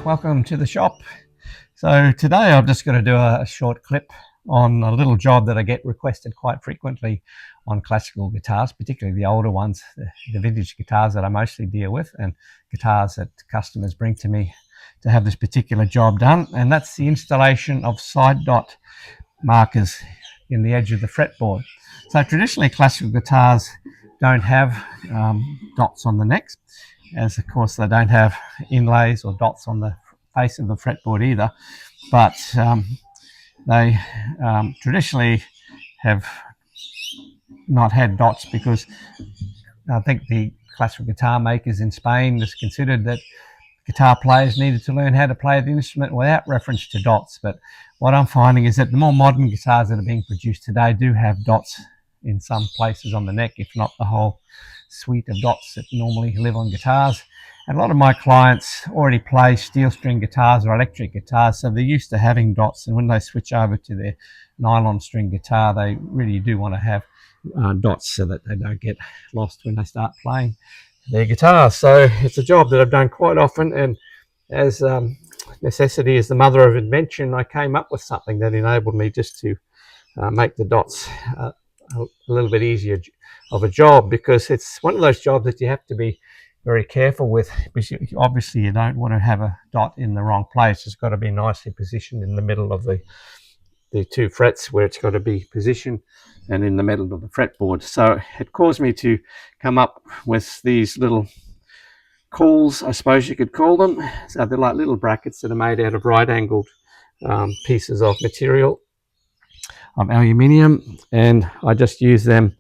welcome to the shop. So today I'm just going to do a short clip on a little job that I get requested quite frequently on classical guitars, particularly the older ones, the vintage guitars that I mostly deal with, and guitars that customers bring to me to have this particular job done, and that's the installation of side dot markers in the edge of the fretboard. So traditionally classical guitars don't have dots on the necks, as of course they don't have inlays or dots on the face of the fretboard either, but they traditionally have not had dots because I think the classical guitar makers in Spain just considered that guitar players needed to learn how to play the instrument without reference to dots. But what I'm finding is that the more modern guitars that are being produced today do have dots in some places on the neck, if not the whole suite of dots that normally live on guitars. And a lot of my clients already play steel string guitars or electric guitars, so they're used to having dots, and when they switch over to their nylon string guitar, they really do want to have dots so that they don't get lost when they start playing their guitar. So it's a job that I've done quite often, and as necessity is the mother of invention, I came up with something that enabled me just to make the dots a little bit easier of a job, because it's one of those jobs that you have to be very careful with, because obviously you don't want to have a dot in the wrong place. It's got to be nicely positioned in the middle of the two frets where it's got to be positioned, and in the middle of the fretboard. So it caused me to come up with these little cauls, I suppose you could call them. So they're like little brackets that are made out of right-angled pieces of material, of aluminium, and I just use them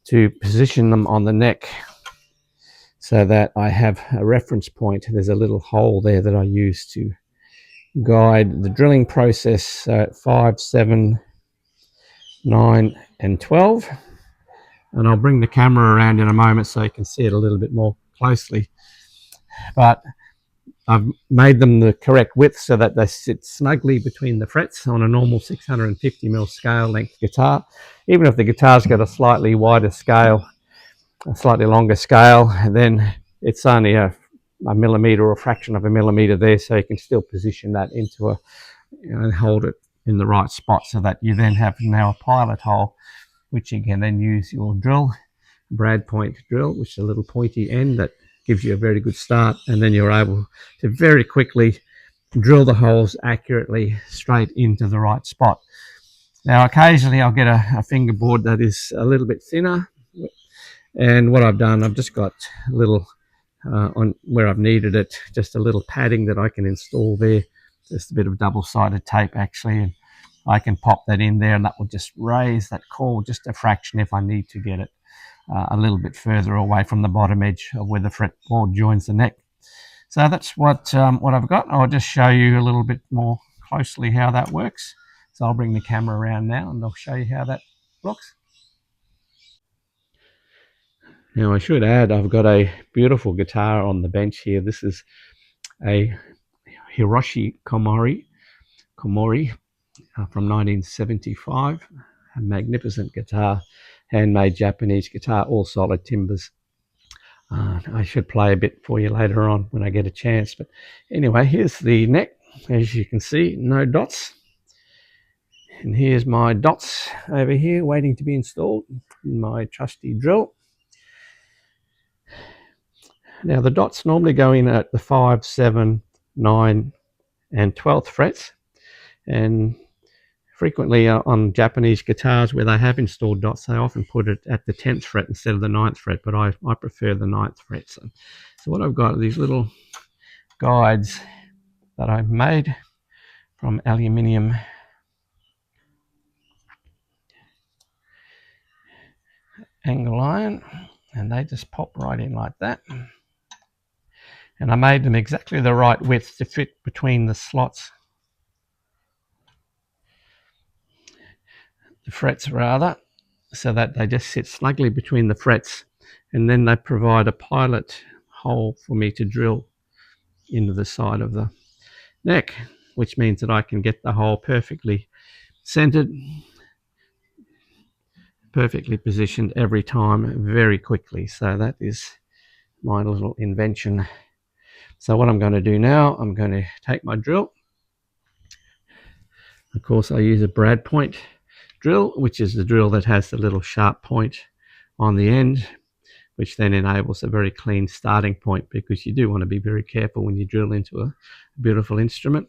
to position them on the neck so that I have a reference point. There's a little hole there that I use to guide the drilling process at 5, 7, 9 and 12, and I'll bring the camera around in a moment so you can see it a little bit more closely. But I've made them the correct width so that they sit snugly between the frets on a normal 650mm scale length guitar. Even if the guitar's got a slightly wider scale, a slightly longer scale, then it's only a millimeter or a fraction of a millimeter there, so you can still position that into a, and hold it in the right spot, so that you then have now a pilot hole which you can then use your drill, brad point drill, which is a little pointy end that gives you a very good start, and then you're able to very quickly drill the holes accurately straight into the right spot. Now occasionally I'll get a fingerboard that is a little bit thinner, and what I've done, I've just got a little on where I've needed it, just a little padding that I can install there, just a bit of double-sided tape actually, and I can pop that in there, and that will just raise that caul just a fraction if I need to get it a little bit further away from the bottom edge of where the fretboard joins the neck. So that's what I've got. I'll just show you a little bit more closely how that works. So I'll bring the camera around now and I'll show you how that looks. Now I should add, I've got a beautiful guitar on the bench here. This is a Hiroshi Komori from 1975, a magnificent guitar, handmade Japanese guitar, all solid timbers. I should play a bit for you later on when I get a chance, but anyway, here's the neck. As you can see, no dots, and here's my dots over here waiting to be installed in my trusty drill. Now the dots normally go in at the 5, 7, 9 and 12th frets, and frequently on Japanese guitars where they have installed dots, they often put it at the 10th fret instead of the 9th fret, but I prefer the 9th fret. So what I've got are these little guides that I've made from aluminium angle iron, and they just pop right in like that. And I made them exactly the right width to fit between the slots, the frets rather, so that they just sit snugly between the frets, and then they provide a pilot hole for me to drill into the side of the neck, which means that I can get the hole perfectly centered, perfectly positioned every time very quickly. So that is my little invention. So what I'm going to do now, I'm going to take my drill. Of course, I use a brad point drill, which is the drill that has the little sharp point on the end, which then enables a very clean starting point, because you do want to be very careful when you drill into a beautiful instrument.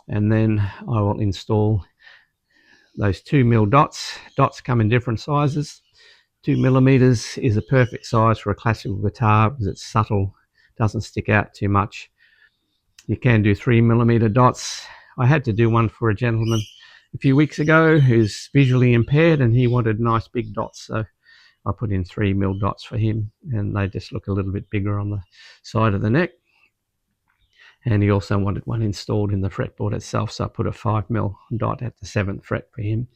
And then I will install those 2mm dots. Dots come in different sizes. 2mm is a perfect size for a classical guitar because it's subtle, doesn't stick out too much. You can do 3mm dots. I had to do one for a gentleman a few weeks ago who's visually impaired, and he wanted nice big dots, so I put in 3mm dots for him, and they just look a little bit bigger on the side of the neck. And he also wanted one installed in the fretboard itself, so I put a 5mm dot at the 7th fret for him.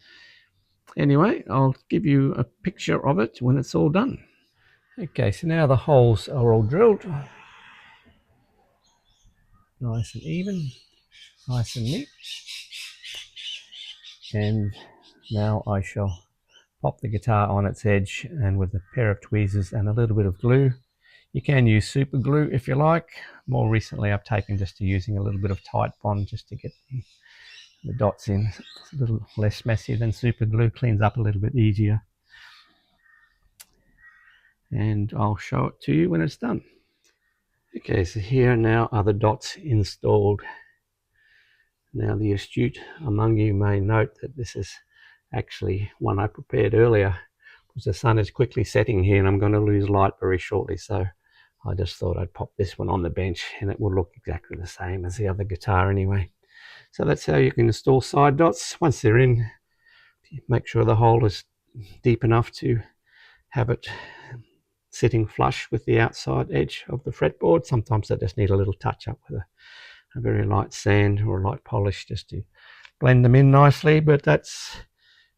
Anyway, I'll give you a picture of it when it's all done. Okay, so now the holes are all drilled. Nice and even, nice and neat. And now I shall pop the guitar on its edge, and with a pair of tweezers and a little bit of glue. You can use super glue if you like. More recently I've taken just to using a little bit of tight bond just to get the dots in. It's a little less messy than super glue, cleans up a little bit easier. And I'll show it to you when it's done. Okay, so here now are the dots installed. Now the astute among you may note that this is actually one I prepared earlier, because the sun is quickly setting here and I'm going to lose light very shortly, so I just thought I'd pop this one on the bench and it will look exactly the same as the other guitar anyway. So that's how you can install side dots. Once they're in, make sure the hole is deep enough to have it sitting flush with the outside edge of the fretboard. Sometimes they just need a little touch up with a very light sand or a light polish just to blend them in nicely. But that's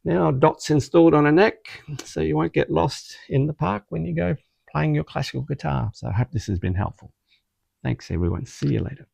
now dots installed on a neck, so you won't get lost in the park when you go playing your classical guitar. So I hope this has been helpful. Thanks everyone. See you later.